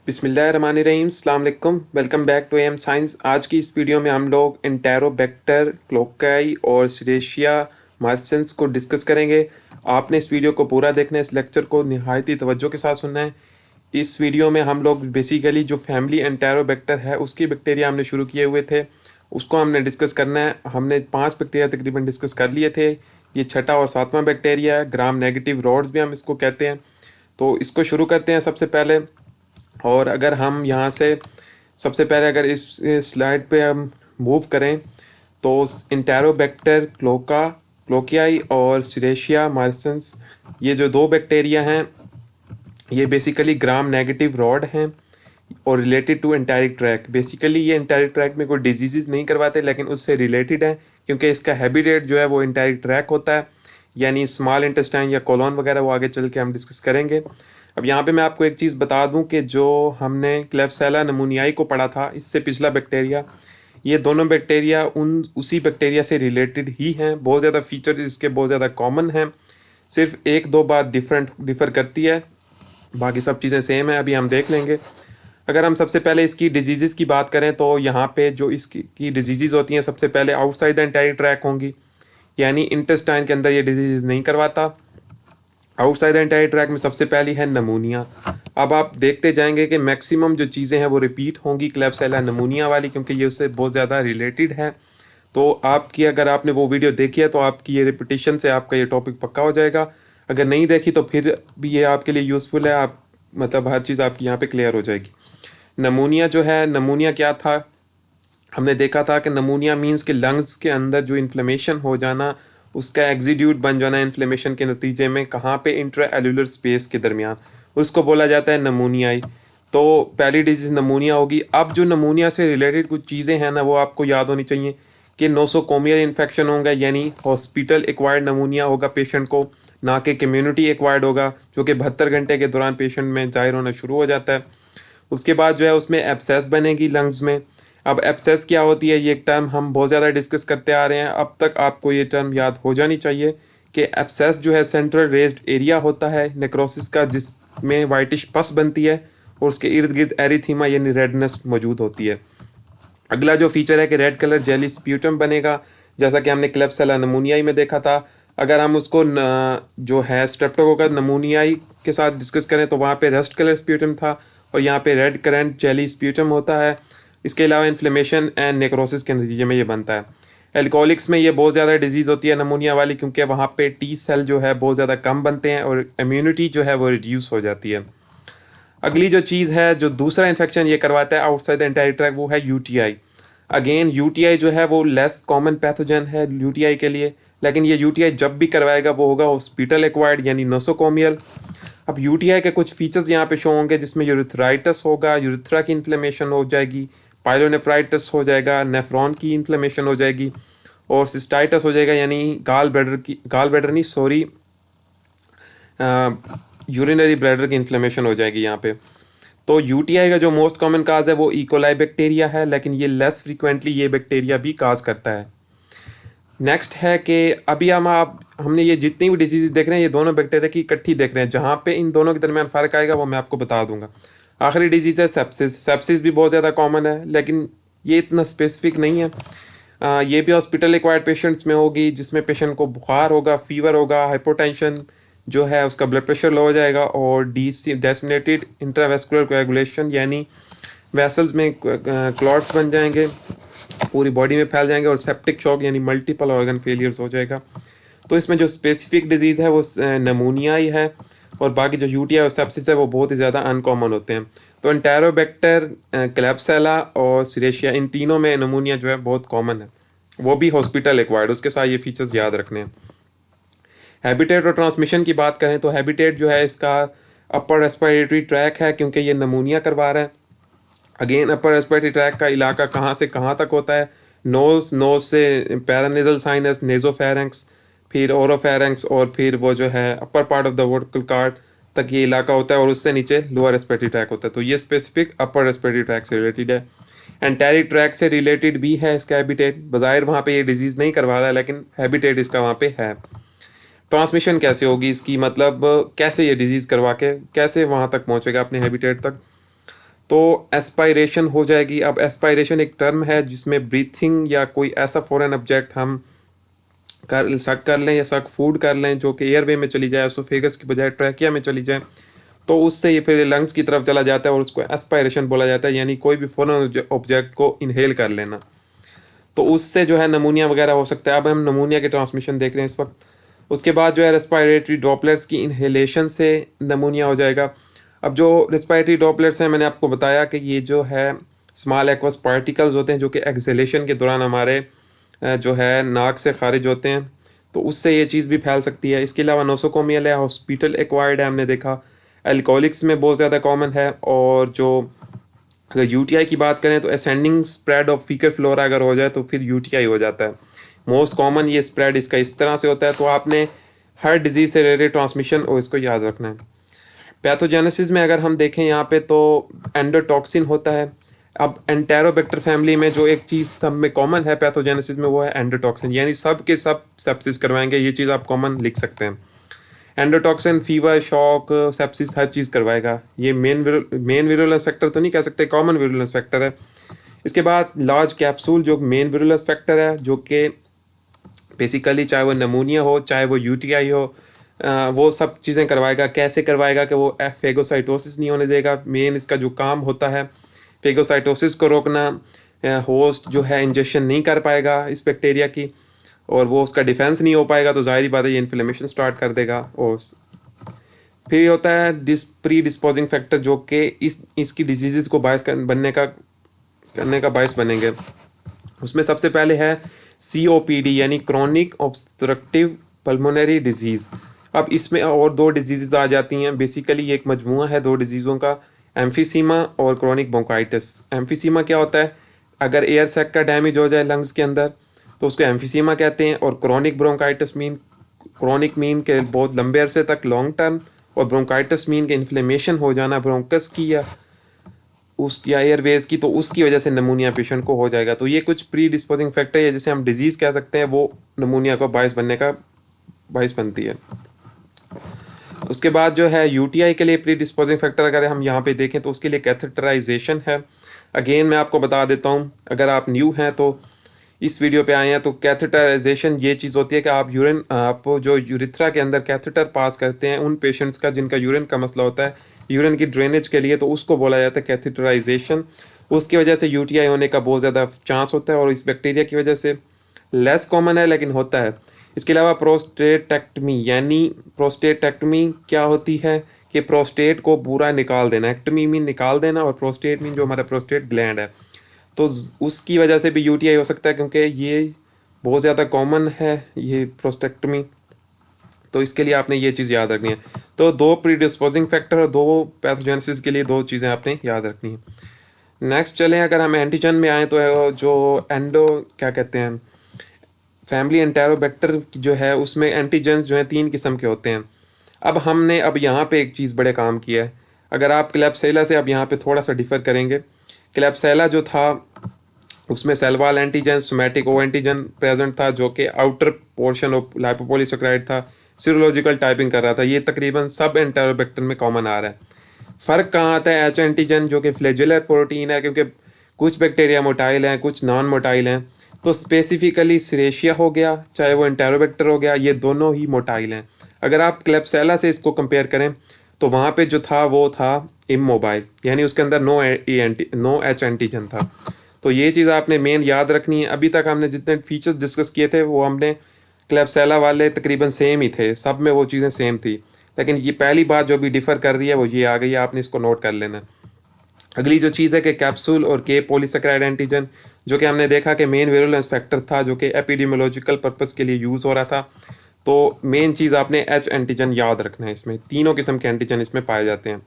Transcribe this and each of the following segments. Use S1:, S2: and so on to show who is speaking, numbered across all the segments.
S1: बिस्मिल्लाहिर्रहमानिर्रहीम, अस्सलाम वालेकुम। Welcome back to M science. आज की इस वीडियो में हम लोग एंटेरोबैक्टर क्लोकाई और सीरेशिया मार्सेंस को डिस्कस करेंगे। आपने इस वीडियो को पूरा देखना है, इस लेक्चर को निहायत ही तवज्जो के साथ सुनना है। इस वीडियो में हम लोग बेसिकली जो फैमिली एंटेरोबैक्टर है उसकी बैक्टीरिया हमने शुरू किए हुए थे, उसको हमने डिस्कस करना है। हमने 5 बैक्टीरिया तकरीबन डिस्कस कर लिए थे। ये छठा और सातवां बैक्टीरिया है, ग्राम नेगेटिव रॉड्स भी हम इसको कहते हैं। तो इसको शुरू करते हैं सबसे पहले। और अगर हम यहाँ से सबसे पहले अगर इस स्लाइड पे हम मूव करें तो इंटेरोबैक्टर क्लोकियाई और सीरेशिया मार्सेंस, ये जो दो बैक्टीरिया हैं ये बेसिकली ग्राम नेगेटिव रॉड हैं और related to enteric tract. Basically ये एंटेरिक ट्रैक में कोई डिजीजेस नहीं करवाते लेकिन उससे रिलेटेड है, क्योंकि इसका हैबिटेट जो है वो एंटेरिक ट्रैक होता है, यानी स्मॉल इंटेस्टाइन या कोलोन वगैरह, वो आगे चल के हम डिस्कस करेंगे। अब यहाँ पे मैं आपको एक चीज़ बता दूं कि जो हमने क्लेब्सिला नमूनियाई को पढ़ा था, इससे पिछला बैक्टीरिया, ये दोनों बैक्टीरिया उसी बैक्टीरिया से रिलेटेड ही हैं। बहुत ज़्यादा फीचर इसके बहुत ज़्यादा कॉमन हैं, सिर्फ एक दो बात डिफ़र करती है, बाकी सब चीज़ें सेम है। अभी हम देख लेंगे। अगर हम सबसे पहले इसकी डिजीज़ की बात करें तो यहाँ पे जो इसकी डिजीज़ होती हैं, सबसे पहले आउटसाइड द एंटेरिक ट्रैक होंगी, यानी इंटेस्टाइन के अंदर ये डिजीज़ नहीं करवाता। आउटसाइड द एंटेरिक ट्रैक में सबसे पहली है नमूनिया। अब आप देखते जाएंगे कि मैक्सिमम जो चीज़ें हैं वो रिपीट होंगी क्लेब्सिला नमूनिया वाली, क्योंकि ये उससे बहुत ज़्यादा रिलेटेड है। तो आपकी अगर आपने वो वीडियो देखी है तो आपकी ये रिपीटेशन से आपका ये टॉपिक पक्का हो जाएगा। अगर नहीं देखी तो फिर भी ये आपके लिए यूज़फुल है, आप मतलब हर चीज़ आपकी यहाँ पे क्लियर हो जाएगी। नमूनिया जो है, नमूनिया क्या था, हमने देखा था कि नमूनिया मींस कि लंग्स के अंदर जो इन्फ्लेमेशन हो जाना, उसका एग्जीड्यूट बन जाना इन्फ्लेमेशन के नतीजे में, कहाँ पे इंट्रा एलुलर स्पेस के दरमियान, उसको बोला जाता है नमूनियाई। तो पहली डिजीज नमूनिया होगी। अब जो नमूनिया से रिलेटेड कुछ चीज़ें हैं ना, वो आपको याद होनी चाहिए कि नोसोकोमियल इन्फेक्शन होगा, यानी हॉस्पिटल एक्वायर्ड नमूनिया होगा पेशेंट को, ना कि कम्युनिटी एक्वायर्ड होगा, जो कि 72 घंटे के दौरान पेशेंट में जाहिर होना शुरू हो जाता है। उसके बाद जो है उसमें एब्सेस बनेगी लंग्स में। अब एब्सेस क्या होती है, ये एक टर्म हम बहुत ज़्यादा डिस्कस करते आ रहे हैं, अब तक आपको ये टर्म याद हो जानी चाहिए कि एब्सेस जो है सेंट्रल रेज्ड एरिया होता है नेक्रोसिस का, जिसमें वाइटिश पस बनती है और उसके इर्द गिर्द एरिथीमा यानी रेडनेस मौजूद होती है। अगला जो फीचर है कि रेड कलर जेली स्प्यूटम बनेगा, जैसा कि हमने क्लेब्सिला नमूनियाई में देखा था। अगर हम उसको जो है स्ट्रेप्टोकोकस नमूनियाई के साथ डिस्कस करें तो वहाँ पे रस्ट कलर स्प्यूटम था और यहाँ पे रेड करेंट जेली स्प्यूटम होता है। इसके अलावा इन्फ्लेमेशन एंड नेक्रोसिस के नतीजे में ये बनता है। एल्कोहलिक्स में ये बहुत ज़्यादा डिजीज़ होती है नमूनिया वाली, क्योंकि वहाँ पे टी सेल जो है बहुत ज़्यादा कम बनते हैं और इम्यूनिटी जो है वो रिड्यूस हो जाती है। अगली जो चीज़ है, जो दूसरा इन्फेक्शन ये करवाता है आउटसाइड द एंटायर ट्रैक, वो है यूटीआई। अगेन यूटीआई जो है वो लेस कॉमन पैथोजन है यूटीआई के लिए, लेकिन ये यूटीआई जब भी करवाएगा वो होगा हॉस्पिटल एक्वायर्ड यानी नोसोकोमियल। अब यूटीआई के कुछ फीचर्स यहाँ पे शो होंगे, जिसमें यूरिथ्राइटिस होगा, यूरिथ्रा की इन्फ्लेमेशन हो जाएगी, पाइलोनेफ्राइटिस हो जाएगा, नेफ्रॉन की इन्फ्लेमेशन हो जाएगी और सिस्टाइटिस हो जाएगा, यानी गाल ब्लैडर नहीं सॉरी यूरिनरी ब्लैडर की इन्फ्लेमेशन हो जाएगी यहाँ पे। तो यूटीआई का जो मोस्ट कॉमन काज है वो इकोलाई बैक्टीरिया है, लेकिन ये लेस फ्रीक्वेंटली ये बैक्टीरिया भी काज करता है। नेक्स्ट है कि अभी हमने ये जितनी भी डिजीज़ देख रहे हैं ये दोनों बैक्टीरिया की इकट्ठी देख रहे हैं, जहाँ पे इन दोनों के दरमियान फ़र्क आएगा वो मैं आपको बता दूंगा। आखिरी डिजीज़ है सेप्सिस। सेप्सिस भी बहुत ज़्यादा कॉमन है, लेकिन ये इतना स्पेसिफिक नहीं है। ये भी हॉस्पिटल एक्वायर्ड पेशेंट्स में होगी, जिसमें पेशेंट को बुखार होगा, फीवर होगा, हाइपोटेंशन जो है उसका ब्लड प्रेशर लो हो जाएगा और डिसेमिनेटेड इंट्रावेस्कुलर कोएगुलेशन, यानी वेसल्स में क्लॉट्स बन जाएंगे, पूरी बॉडी में फैल जाएंगे और सेप्टिक शॉक यानी मल्टीपल ऑर्गन फेलियर्स हो जाएगा। तो इसमें जो स्पेसिफिक डिजीज़ है वो नमूनिया ही है, और बाकी जो यूटीआई और सेप्सिस है वो बहुत ही ज़्यादा अनकॉमन होते हैं। तो एंटेरोबैक्टर, क्लेब्सिला और सीरेशिया, इन तीनों में नमूनिया जो है बहुत कॉमन है, वो भी हॉस्पिटल एक्वायर्ड, उसके साथ ये फीचर्स याद रखने हैं। हैबिटेट और ट्रांसमिशन की बात करें तो हैबिटेट जो है इसका अपर रेस्पिरेटरी ट्रैक है, क्योंकि ये नमूनिया करवा रहा है। अगेन अपर रेस्पिरेटरी ट्रैक का इलाका कहाँ से कहाँ तक होता है, नोज से पैरानेजल साइनस, नेजोफेरेंक्स, फिर ओरोफेरेंक्स और फिर वो जो है upper part of the vocal card तक ये इलाका होता है, और उससे नीचे लोअर रेस्पिरेटरी ट्रैक होता है। तो ये स्पेसिफिक अपर रेस्पिरेटरी ट्रैक से रिलेटेड है। एंटेरिक ट्रैक से रिलेटेड भी है इसका हैबिटेट, बज़ाहिर वहाँ पे ये डिजीज़ नहीं करवा रहा है लेकिन हैबिटेट इसका वहाँ पे है। ट्रांसमिशन कैसे होगी इसकी, मतलब कैसे ये डिजीज़ करवा के कैसे वहाँ तक पहुँचेगा अपने हैबिटेट तक। तो एस्पायरेशन हो जाएगी। अब एस्पायरेशन एक टर्म है जिसमें ब्रीथिंग या कोई ऐसा फॉरेन ऑब्जेक्ट हम सक कर लें या सक फूड कर लें जो कि एयरवे में चली जाए, एसोफेगस की बजाय ट्रैकिया में चली जाए, तो उससे ये फिर लंग्स की तरफ चला जाता है और उसको एस्पायरेशन बोला जाता है, यानी कोई भी फॉरेन ऑब्जेक्ट को इनहेल कर लेना। तो उससे जो है नमूनिया वगैरह हो सकता है। अब हम नमूनिया के ट्रांसमिशन देख रहे हैं इस वक्त। उसके बाद जो है रेस्पायरेटरी ड्रॉपलेट्स की इनहेलेशन से नमूनिया हो जाएगा। अब जो रेस्पायरेटरी ड्रॉपलेट्स हैं, मैंने आपको बताया कि ये जो है स्मॉल एक्वस पार्टिकल्स होते हैं जो कि एक्सहेलेशन के दौरान हमारे जो है नाक से खारिज होते हैं, तो उससे ये चीज़ भी फैल सकती है। इसके अलावा नोसोकोमियल है, हॉस्पिटल एक्वायर्ड है, हमने देखा एल्कोहलिक्स में बहुत ज़्यादा कॉमन है। और जो अगर यूटीआई की बात करें तो असेंडिंग स्प्रेड ऑफ फीकर फ्लोरा अगर हो जाए तो फिर यूटीआई हो जाता है। मोस्ट कॉमन ये स्प्रेड इसका इस तरह से होता है। तो आपने हर डिजीज से रिलेटेड ट्रांसमिशन और इसको याद रखना है। पैथोजेनेसिस में अगर हम देखें यहाँ पे तो एंडोटॉक्सिन होता है। अब एंटेरोबैक्टर फैमिली में जो एक चीज़ सब में कॉमन है पैथोजेनेसिस में वो है एंडोटॉक्सिन, यानी सब के सब सेप्सिस करवाएंगे। ये चीज़ आप कॉमन लिख सकते हैं। एंडोटॉक्सिन फीवर, शॉक, सेप्सिस हर चीज़ करवाएगा। ये मेन विरुलेंस फैक्टर तो नहीं कह सकते, कॉमन विरुलेंस फैक्टर है। इसके बाद लार्ज कैप्सूल जो मेन विरुलेंस फैक्टर है, जो कि बेसिकली चाहे वो नमूनिया हो चाहे वो यूटीआई हो, वो सब चीज़ें करवाएगा। कैसे करवाएगा कि वो फेगोसाइटोसिस नहीं होने देगा। मेन इसका जो काम होता है फेगोसाइटोसिस को रोकना। होस्ट जो है इंजेक्शन नहीं कर पाएगा इस बैक्टीरिया की और वो उसका डिफेंस नहीं हो पाएगा, तो जाहिर बात है ये इन्फ्लेमेशन स्टार्ट कर देगा। और फिर होता है प्री डिस्पोजिंग फैक्टर जो कि इसकी डिजीज़ को बायस करने का बायस बनेंगे। उसमें सबसे पहले है COPD यानी क्रॉनिक ऑब्स्ट्रक्टिव पल्मोनरी डिजीज़। अब इसमें और दो डिजीज़ आ जाती हैं। बेसिकली ये एक मजमुआ है दो डिजीज़ों का, एम्फीसीमा और क्रॉनिक ब्रोंकाइटिस। एम्फीसीमा क्या होता है, अगर एयर सैक का डैमेज हो जाए लंग्स के अंदर तो उसको एम्फीसीमा कहते हैं। और क्रॉनिक ब्रोंकाइटिस क्रॉनिक मीन के बहुत लंबे अरसे तक लॉन्ग टर्म, और ब्रोंकाइटिस मीन के इन्फ्लेमेशन हो जाना ब्रोंकस की या एयरवेज की, तो उसकी वजह से नमूनिया पेशेंट को हो जाएगा। तो ये कुछ प्री डिस्पोजिंग फैक्टर है जिसे हम डिजीज़ कह सकते हैं, वो नमूनिया को बायस बनने का बायस बनती है। उसके बाद जो है यूटीआई के लिए प्री डिस्पोजिंग फैक्टर अगर हम यहाँ पे देखें तो उसके लिए कैथेटराइजेशन है। अगेन मैं आपको बता देता हूँ, अगर आप न्यू हैं तो इस वीडियो पे आए हैं, तो कैथेटराइजेशन ये चीज़ होती है कि आप जो यूरिथ्रा के अंदर कैथेटर पास करते हैं उन पेशेंट्स का जिनका यूरिन का मसला होता है यूरिन की ड्रेनेज के लिए, तो उसको बोला जाता है कैथेटराइजेशन। उसकी वजह से यूटीआई होने का बहुत ज़्यादा चांस होता है और इस बैक्टीरिया की वजह से लेस कॉमन है लेकिन होता है। इसके अलावा प्रोस्टेटेक्टमी, यानी प्रोस्टेटेक्टमी क्या होती है कि प्रोस्टेट को पूरा निकाल देना। एक्टमी मीन निकाल देना और प्रोस्टेट मीन जो हमारा प्रोस्टेट ग्लैंड है, तो उसकी वजह से भी यूटीआई हो सकता है क्योंकि ये बहुत ज़्यादा कॉमन है ये प्रोस्टेक्टमी। तो इसके लिए आपने ये चीज़ याद रखनी है। तो दो प्रीडिस्पोजिंग फैक्टर और दो पैथोजेनेसिस के लिए दो चीज़ें आपने याद रखनी है। नेक्स्ट चलें, अगर हम एंटीजन में आएँ तो जो क्या कहते हैं फैमिली एंटेरोबैक्टर जो है उसमें एंटीजन जो है 3 किस्म के होते हैं। अब यहाँ पे एक चीज़ बड़े काम किया है। अगर आप क्लैप्सिला से अब यहाँ पे थोड़ा सा डिफर करेंगे, क्लैप्सिला जो था उसमें cell wall antigen, somatic O antigen present था जो कि आउटर पोर्शन ऑफ लाइपोपॉलीसेकेराइड था, सीरोलॉजिकल टाइपिंग कर रहा था। ये तकरीबन सब एंटेरोबैक्टर में कॉमन आ रहा है। फ़र्क कहाँ आता है, एच एंटीजन जो कि फ्लैजेलर प्रोटीन है, क्योंकि कुछ बैक्टीरिया मोटाइल हैं कुछ नॉन मोटाइल हैं। तो स्पेसिफिकली सिरेशिया हो गया चाहे वो एंटेरोबैक्टर हो गया, ये दोनों ही मोटाइल हैं। अगर आप क्लैप्सिला से इसको कंपेयर करें तो वहाँ पे जो था वो था इमोबाइल, यानी उसके अंदर नो एच एंटीजन था। तो ये चीज़ आपने मेन याद रखनी है। अभी तक हमने जितने फीचर्स डिस्कस किए थे वो हमने क्लैप्सिला वाले तकरीबन सेम ही थे, सब में वो चीज़ें सेम थी। लेकिन ये पहली बात जो भी डिफ़र कर रही है वो ये आ गई है, आपने इसको नोट कर लेना। अगली जो चीज़ है कि कैप्सूल और के पॉलीसेकेराइड एंटीजन, जो कि हमने देखा कि मेन विरुलेंस फैक्टर था जो कि एपिडेमियोलॉजिकल पर्पस के लिए यूज़ हो रहा था। तो मेन चीज़ आपने एच एंटीजन याद रखना है। इसमें तीनों किस्म के एंटीजन इसमें पाए जाते हैं।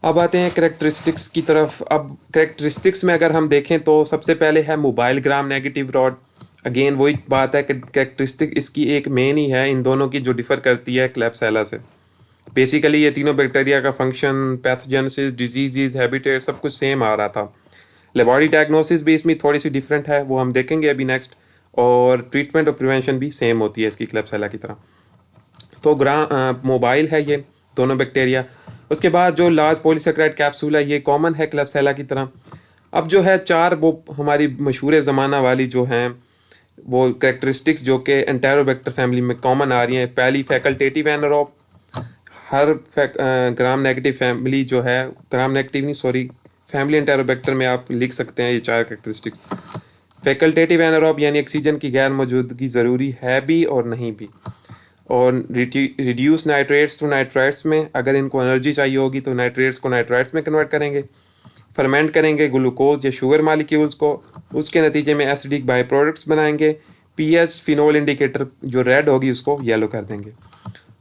S1: अब आते हैं करेक्टरिस्टिक्स की तरफ। अब करेक्टरिस्टिक्स में अगर हम देखें तो सबसे पहले है mobile gram negative rod. Again वही बात है कि करेक्टरिस्टिक इसकी एक मेन ही है इन दोनों की जो डिफ़र करती है क्लैप्सिला से। बेसिकली ये तीनों बैक्टीरिया का फंक्शन, पैथोजेनेसिस, डिजीज़, हैबिटेट सब कुछ सेम आ रहा था। लेबॉरेटरी डायग्नोसिस भी इसमें थोड़ी सी डिफरेंट है, वो हम देखेंगे अभी नेक्स्ट। और ट्रीटमेंट और प्रिवेंशन भी सेम होती है इसकी क्लैप्सिला की तरह। तो मोबाइल है ये दोनों बैक्टीरिया। उसके बाद जो लार्ज पॉलीसेकेराइड कैप्सूल है ये कॉमन है क्लेब्सिला की तरह। अब जो है चार वो हमारी मशहूर ज़माना वाली जो हैं वो करेक्टरिस्टिक्स जो कि एंटेरोबैक्टर फैमिली में कॉमन आ रही हैं। पहली फैकल्टेटिव एनारोब, हर ग्राम नेगेटिव फैमिली जो है, ग्राम नेगेटिव नहीं सॉरी, फैमिली एंटेरोबैक्टर में आप लिख सकते हैं ये चार करेक्टरिस्टिक्स। फैकल्टेटिव एनारोब यानी ऑक्सीजन की गैर मौजूदगी ज़रूरी है भी और नहीं भी। और रिड्यूस नाइट्रेट्स टू नाइट्राइट्स में अगर इनको एनर्जी चाहिए होगी तो नाइट्रेट्स को नाइट्राइट्स में कन्वर्ट करेंगे, फर्मेंट करेंगे ग्लूकोज या शुगर मालिक्यूल्स को, उसके नतीजे में एसिडिक बाई प्रोडक्ट्स बनाएंगे। पीएच फिनोल इंडिकेटर जो रेड होगी उसको येलो कर देंगे।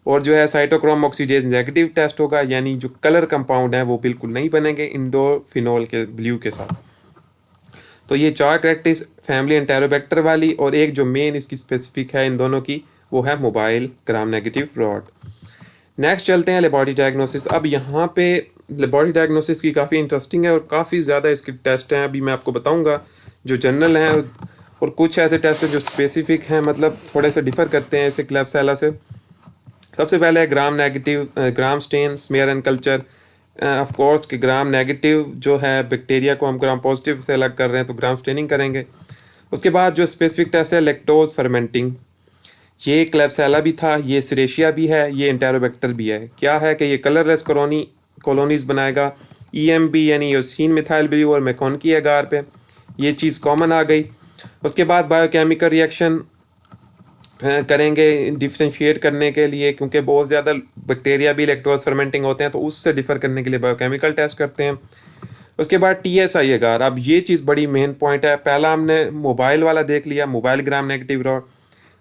S1: और जो है साइटोक्रोम ऑक्सीडेज नेगेटिव टेस्ट होगा, यानी जो कलर कंपाउंड है वो बिल्कुल नहीं बनेंगे इंडोफिनोल के ब्लू के साथ। तो ये चार करेक्टर्स फैमिली एंटेरोबैक्टर वाली, और एक जो मेन इसकी स्पेसिफिक है इन दोनों की वो है mobile gram negative rod. Next चलते हैं लेबॉरेटरी डायग्नोसिस। अब यहाँ पे लेबॉरेटरी डायग्नोसिस की काफ़ी इंटरेस्टिंग है और काफ़ी ज़्यादा इसके टेस्ट हैं। अभी मैं आपको बताऊँगा जो जनरल हैं, और कुछ ऐसे टेस्ट हैं जो स्पेसिफिक हैं, मतलब थोड़े से डिफ़र करते हैं इसे क्लेब्सिला से। सबसे पहले है gram negative gram stain smear and culture. Of course कि ग्राम नेगेटिव जो है बैक्टीरिया को हम ग्राम पॉजिटिव से अलग कर रहे हैं तो ग्राम स्टेनिंग करेंगे। उसके बाद जो स्पेसिफिक टेस्ट है लैक्टोज फर्मेंटिंग, ये क्लेब्सिला भी था, ये सिरेशिया भी है, ये एंटेरोबैक्टर भी है। क्या है कि ये कलरलेस कॉलोनीज बनाएगा। ईएमबी यानी योसिन मिथाइल ब्लू और मैकोनिकी एगार पे ये चीज़ कॉमन आ गई। उसके बाद बायोकेमिकल रिएक्शन करेंगे डिफ्रेंशिएट करने के लिए, क्योंकि बहुत ज़्यादा बैक्टीरिया भी लैक्टोज फर्मेंटिंग होते हैं तो उससे डिफ़र करने के लिए बायोकेमिकल टेस्ट करते हैं। उसके बाद टीएसआई एगार। अब ये चीज़ बड़ी मेन पॉइंट है। पहला हमने मोबाइल वाला देख लिया, मोबाइल ग्राम नेगेटिव रॉड।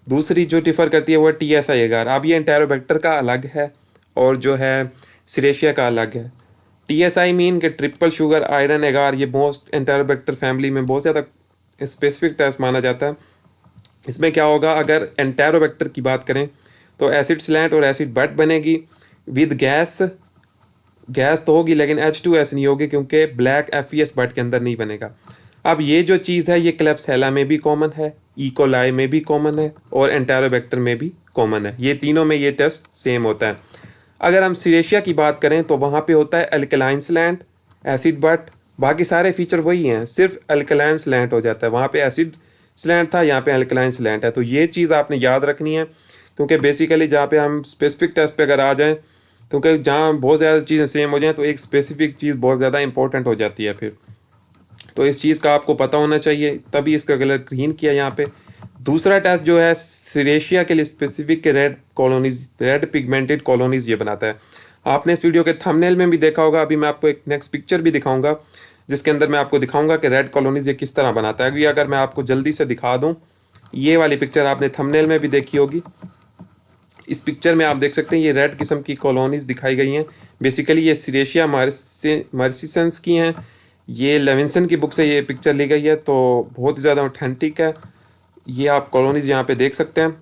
S1: दूसरी जो डिफ़र करती है वो है टीएसआई एगार। अब ये एंटेरोबैक्टर का अलग है और जो है सिरेशिया का अलग है। टीएसआई मीन के ट्रिपल शुगर आयरन एगार, ये मोस्ट एंटेरोबैक्टर फैमिली में बहुत ज़्यादा स्पेसिफिक टेस्ट माना जाता है। इसमें क्या होगा, अगर एंटेरोबैक्टर की बात करें तो एसिड स्लैंट और एसिड बट बनेगी विद गैस। गैस तो होगी लेकिन H2S नहीं होगी, क्योंकि ब्लैक FES बट के अंदर नहीं बनेगा। अब ये जो चीज़ है ये क्लेब्सिला में भी कॉमन है, इकोलाई में भी कॉमन है और एंटेरोबैक्टर में भी कॉमन है। ये तीनों में ये टेस्ट सेम होता है। अगर हम सिरेशिया की बात करें तो वहाँ पे होता है अल्कलाइन स्लैंट, एसिड बट, बाकी सारे फीचर वही हैं, सिर्फ अल्कलाइन स्लैंट हो जाता है। वहाँ पे एसिड स्लैंट था, यहाँ पे अल्कलाइन स्लैंट है। तो ये चीज़ आपने याद रखनी है, क्योंकि बेसिकली जहाँ पे हम स्पेसिफिक टेस्ट पे अगर आ जाएं, क्योंकि जहाँ बहुत ज़्यादा चीज़ें सेम हो जाएं तो एक स्पेसिफिक चीज़ बहुत ज़्यादा इंपॉर्टेंट हो जाती है फिर। तो इस चीज़ का आपको पता होना चाहिए, तभी इसका कलर ग्रीन किया यहाँ पे। दूसरा टेस्ट जो है सिरेशिया के लिए स्पेसिफिक के red colonies, red pigmented colonies ये बनाता है। आपने इस वीडियो के थंबनेल में भी देखा होगा। अभी मैं आपको एक नेक्स्ट पिक्चर भी दिखाऊंगा जिसके अंदर मैं आपको दिखाऊंगा कि रेड कॉलोनीज ये किस तरह बनाता है। अभी अगर मैं आपको जल्दी से दिखा दूं, ये वाली पिक्चर आपने थंबनेल में भी देखी होगी। इस पिक्चर में आप देख सकते हैं ये रेड किस्म की कॉलोनीज दिखाई गई हैं। बेसिकली ये सिरेशिया मर्सिसेंस की हैं। ये लेविंसन की बुक से ये पिक्चर ली गई है, तो बहुत ही ज़्यादा ऑथेंटिक है। ये आप कॉलोनीज यहाँ पे देख सकते हैं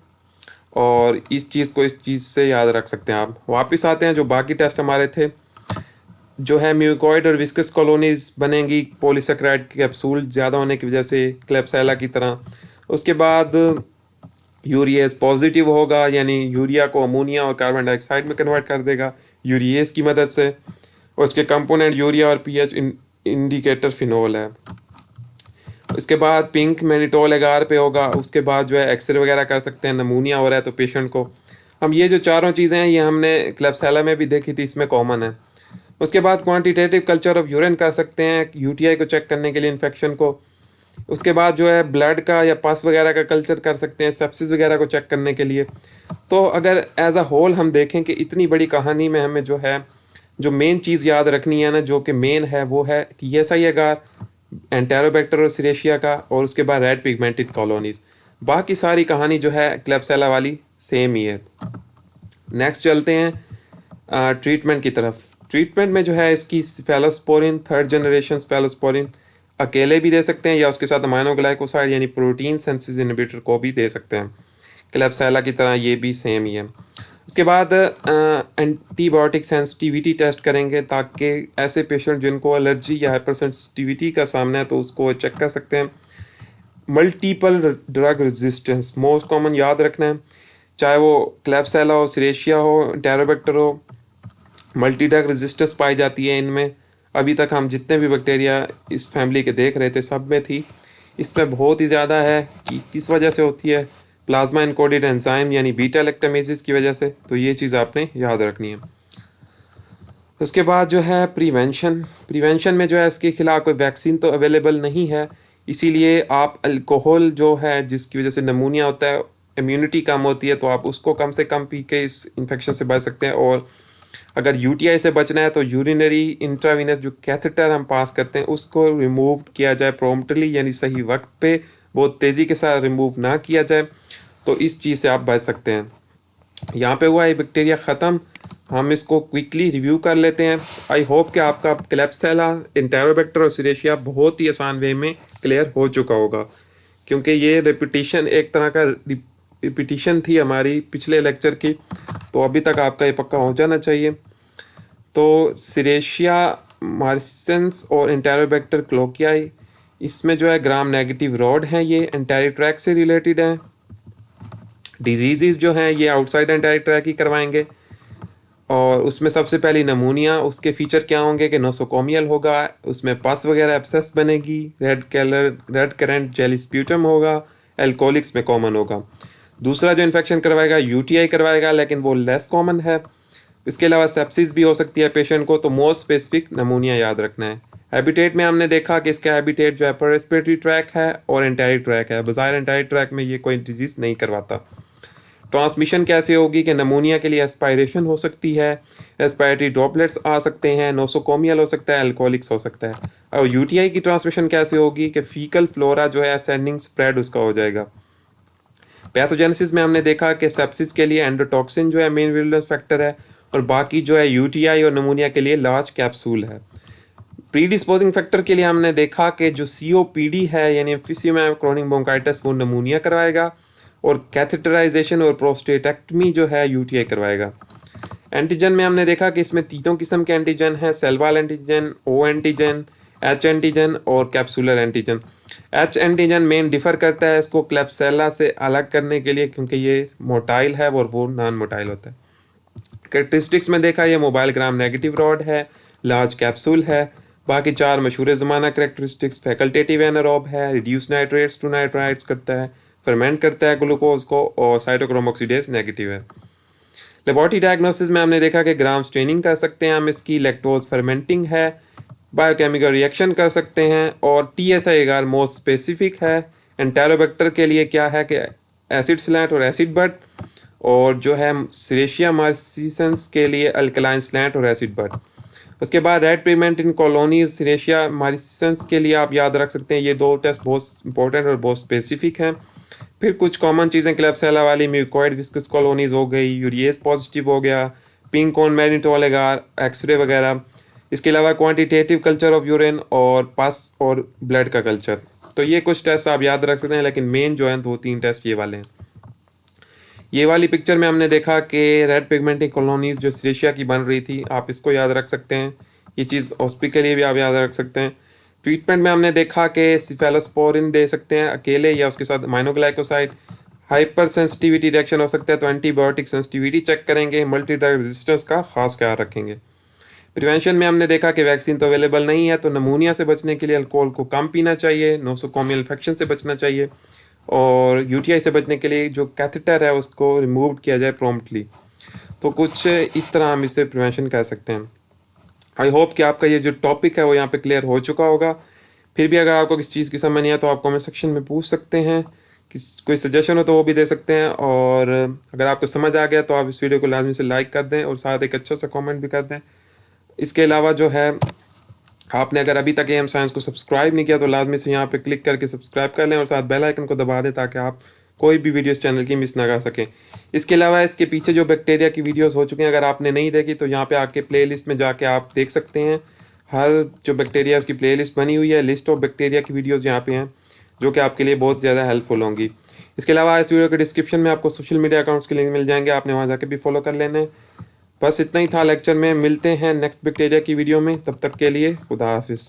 S1: और इस चीज़ से याद रख सकते हैं। आप वापस आते हैं जो बाकी टेस्ट हमारे थे, जो है म्यूकॉइड और विस्कस कॉलोनीज बनेंगी पॉलीसेकेराइड कैप्सूल ज़्यादा होने की वजह से क्लेब्सिला की तरह। उसके बाद यूरिएज पॉजिटिव होगा, यानी यूरिया को अमोनिया और कार्बन डाइऑक्साइड में कन्वर्ट कर देगा यूरिएज की मदद से। और उसके कंपोनेंट यूरिया और पीएच इंडिकेटर फिनोल है। इसके बाद पिंक मैनिटोल एगार पे होगा। उसके बाद जो है एक्सरे वगैरह कर सकते हैं, नमूनिया हो रहा है तो पेशेंट को। हम ये जो चारों चीज़ें हैं ये हमने क्लेब्सिला में भी देखी थी, इसमें कॉमन है। उसके बाद क्वांटिटेटिव कल्चर ऑफ यूरिन कर सकते हैं यूटीआई को चेक करने के लिए, इन्फेक्शन को। उसके बाद जो है ब्लड का या पस वगैरह का कल्चर कर सकते हैं सेप्सिस वगैरह को चेक करने के लिए। तो अगर एज अ होल हम देखें कि इतनी बड़ी कहानी में हमें जो है जो मेन चीज़ याद रखनी है ना, जो कि मेन है वो है टीएसआई एगार, एंटेरोबैक्टर और सिरेशिया का, और उसके बाद रेड पिगमेंटेड कॉलोनीज। बाकी सारी कहानी जो है क्लेब्सिला वाली सेम ही है। नेक्स्ट चलते हैं ट्रीटमेंट की तरफ। ट्रीटमेंट में जो है इसकी सेफेलोस्पोरिन, थर्ड जनरेशन सेफेलोस्पोरिन अकेले भी दे सकते हैं या उसके साथ अमाइनो ग्लाइकोसाइड यानी प्रोटीन सिंथेसिस इनहिबिटर को भी दे सकते हैं। क्लेब्सिला की तरह ये भी सेम ही है। उसके बाद एंटीबायोटिक सेंसिटिविटी टेस्ट करेंगे, ताकि ऐसे पेशेंट जिनको एलर्जी या हाइपर सेंसिटिविटी का सामना है तो उसको चेक कर सकते हैं। Multiple drug resistance most common याद रखना है, चाहे वो क्लेब्सिला हो, सिरेशिया हो, एंटेरोबैक्टर हो, मल्टी ड्रग रेजिस्टेंस पाई जाती है इनमें। अभी तक हम जितने भी बैक्टीरिया इस फैमिली के देख रहे थे सब में थी। इसमें बहुत ही ज़्यादा है कि किस वजह से होती है, प्लाज्मा इनकोडेड एंजाइम यानी बीटा लैक्टामेजेस की वजह से। तो ये चीज़ आपने याद रखनी है। उसके बाद जो है प्रिवेंशन में जो है इसके खिलाफ कोई वैक्सीन तो अवेलेबल नहीं है, इसीलिए आप अल्कोहल जो है जिसकी वजह से नमूनिया होता है, इम्यूनिटी कम होती है, तो आप उसको कम से कम पी के इस इन्फेक्शन से बच सकते हैं। और अगर यूटीआई से बचना है तो यूरिनरी इंट्रावीनस जो कैथेटर हम पास करते हैं उसको रिमूव किया जाए प्रॉम्प्टली, यानी सही वक्त पे, बहुत तेज़ी के साथ रिमूव ना किया जाए, तो इस चीज़ से आप बच सकते हैं। यहाँ पे हुआ है बैक्टीरिया ख़त्म। हम इसको क्विकली रिव्यू कर लेते हैं। आई होप कि आपका क्लेप्सिला, एंटेरोबैक्टर और सीरेशिया बहुत ही आसान वे में क्लियर हो चुका होगा, क्योंकि ये रिपीटिशन एक तरह का रिपीटिशन थी हमारी पिछले लेक्चर की, तो अभी तक आपका ये पक्का हो जाना चाहिए। तो सीरेशिया मार्सेंस और एंटेरोबैक्टर क्लोकियाई, इसमें जो है ग्राम नेगेटिव रॉड हैं, ये एंटेरी ट्रैक से रिलेटेड हैं। डिजीज़ जो हैं ये आउटसाइड एंटेरी ट्रैक ही करवाएंगे। और उसमें सबसे पहली नमूनिया, उसके फीचर क्या होंगे कि नोसोकोमियल होगा, उसमें पस वगैरह एब्सेस बनेगी, रेड करेंट जेली स्प्यूटम होगा, एल्कोलिक्स में कॉमन होगा। दूसरा जो इन्फेक्शन करवाएगा यूटीआई करवाएगा, लेकिन वो लेस कॉमन है। इसके अलावा सेप्सिस भी हो सकती है पेशेंट को, तो मोस्ट स्पेसिफिक नमूनिया याद रखना है। हैबिटेट में हमने देखा कि इसका हैबिटेट जो है अपर रेस्पिरेटरी ट्रैक है और एंटेरी ट्रैक है। बज़ाहिर एंटेरी ट्रैक में ये कोई डिजीज़ नहीं करवाता। ट्रांसमिशन कैसे होगी कि नमूनिया के लिए एस्पायरेशन हो सकती है, एस्पायरेटरी ड्रॉपलेट्स आ सकते हैं, नोसोकोमियल हो सकता है, अल्कोहलिक्स हो सकता है। और यूटीआई की ट्रांसमिशन कैसे होगी कि फीकल फ्लोरा जो है असेंडिंग स्प्रेड उसका हो जाएगा। पैथोजेनेसिस में हमने देखा कि सेप्सिस के लिए एंडोटॉक्सिन जो है मेन विरुलेंस फैक्टर है, और बाकी जो है यूटीआई और नमूनिया के लिए लार्ज कैप्सूल है। प्रीडिस्पोजिंग फैक्टर के लिए हमने देखा कि जो सीओपीडी है यानी एम्फिसियमा क्रोनिक ब्रोंकाइटिस वो नमूनिया करवाएगा, और कैथेटराइजेशन और प्रोस्टेटेक्टमी जो है यूटीआई करवाएगा। एंटीजन में हमने देखा कि इसमें तीनों किस्म के एंटीजन हैं, cell wall antigen, O antigen, H antigen और capsular antigen. H antigen main differ करता है इसको क्लेप्सेला से अलग करने के लिए, क्योंकि ये मोटाइल है और वो नॉन मोटाइल होता है। कैरेक्टरिस्टिक्स में देखा ये मोबाइल ग्राम नेगेटिव रॉड है, लार्ज कैप्सूल है। बाकी चार मशहूर ज़माना कैरेक्टरिस्टिक्स, फैकल्टेटिव एनारोब है, रिड्यूस नाइट्रेट्स टू नाइट्राइट्स करता है, फर्मेंट करता है ग्लूकोज को, और साइटोक्रोम ऑक्सीडेज नेगेटिव है। लेबोरेटरी डायग्नोसिस में हमने देखा कि ग्राम स्टेनिंग कर सकते हैं हम इसकी, लैक्टोज फर्मेंटिंग है, बायोकेमिकल रिएक्शन कर सकते हैं, और टीएसआई अगर मोस्ट स्पेसिफिक है। एंटेरोबैक्टर के लिए क्या है कि एसिड स्लैंट और एसिड बट, और जो है सीरेशिया मार्सिसेंस के लिए अल्कलाइन स्लैंट और एसिड बट। उसके बाद रेड पिगमेंट इन कॉलोनीज सीरेशिया मार्सिसेंस के लिए आप याद रख सकते हैं, ये दो टेस्ट बहुत इंपॉर्टेंट और बहुत स्पेसिफिक हैं। फिर कुछ कॉमन चीज़ें क्लेप्सिला वाली म्यूकोइड विस्कस कॉलोनीज हो गई, यूरिएज पॉजिटिव हो गया, पिंक कोन मैग्नीटोल एगार, एक्सरे वगैरह। इसके अलावा क्वांटिटेटिव कल्चर ऑफ यूरिन और पस और ब्लड का कल्चर। तो ये कुछ टेस्ट आप याद रख सकते हैं, लेकिन मेन जो हैं 2-3 टेस्ट ये वाले हैं। ये वाली पिक्चर में हमने देखा कि रेड पिगमेंटिंग कॉलोनीज जो सीरेशिया की बन रही थी, आप इसको याद रख सकते हैं। ये चीज़ हॉस्पिटल के लिए भी आप याद रख सकते हैं। ट्रीटमेंट में हमने देखा कि सिफेलोस्पोरिन दे सकते हैं अकेले या उसके साथ अमाइनोग्लाइकोसाइड। हाइपर सेंसिटिविटी रिएक्शन हो सकता है तो एंटीबायोटिक सेंसिटिविटी चेक करेंगे, मल्टी ड्रग रेजिस्टेंस का खास ख्याल रखेंगे। प्रिवेंशन में हमने देखा कि वैक्सीन तो अवेलेबल नहीं है, तो नमूनिया से बचने के लिए अल्कोहल को कम पीना चाहिए, नोसोकोमियल इन्फेक्शन से बचना चाहिए, और यूटीआई से बचने के लिए जो कैथेटर है उसको रिमूव किया जाए प्रॉम्प्टली। तो कुछ इस तरह हम इससे प्रिवेंशन कर सकते हैं। आई होप कि आपका ये जो टॉपिक है वो यहाँ पे क्लियर हो चुका होगा। फिर भी अगर आपको किसी चीज़ की समझ नहीं है तो आप कमेंट सेक्शन में पूछ सकते हैं, किस कोई सजेशन हो तो वो भी दे सकते हैं। और अगर आपको समझ आ गया तो आप इस वीडियो को लाजमी से लाइक कर दें और साथ एक अच्छा सा कमेंट भी कर दें। इसके अलावा जो है आपने अगर अभी तक एम साइंस को सब्सक्राइब नहीं किया तो लाजमी से यहाँ पे क्लिक करके सब्सक्राइब कर लें और साथ बेल आइकन को दबा दें ताकि आप कोई भी वीडियो इस चैनल की मिस ना कर सकें। इसके अलावा इसके पीछे जो बैक्टीरिया की वीडियोस हो चुकी हैं, अगर आपने नहीं देखी तो यहाँ पे आके प्लेलिस्ट में जाके आप देख सकते हैं। हर जो बैक्टीरिया उसकी प्लेलिस्ट बनी हुई है, लिस्ट ऑफ बैक्टीरिया की वीडियोज़ यहाँ पे हैं जो कि आपके लिए बहुत ज़्यादा हेल्पफुल होंगी। इसके अलावा इस वीडियो के डिस्क्रिप्शन में आपको सोशल मीडिया अकाउंट्स के लिंक मिल जाएंगे, आपने वहाँ जाके भी फॉलो कर लेना है। बस इतना ही था लेक्चर में, मिलते हैं नेक्स्ट बैक्टीरिया की वीडियो में, तब तक के लिए खुदा हाफिज़।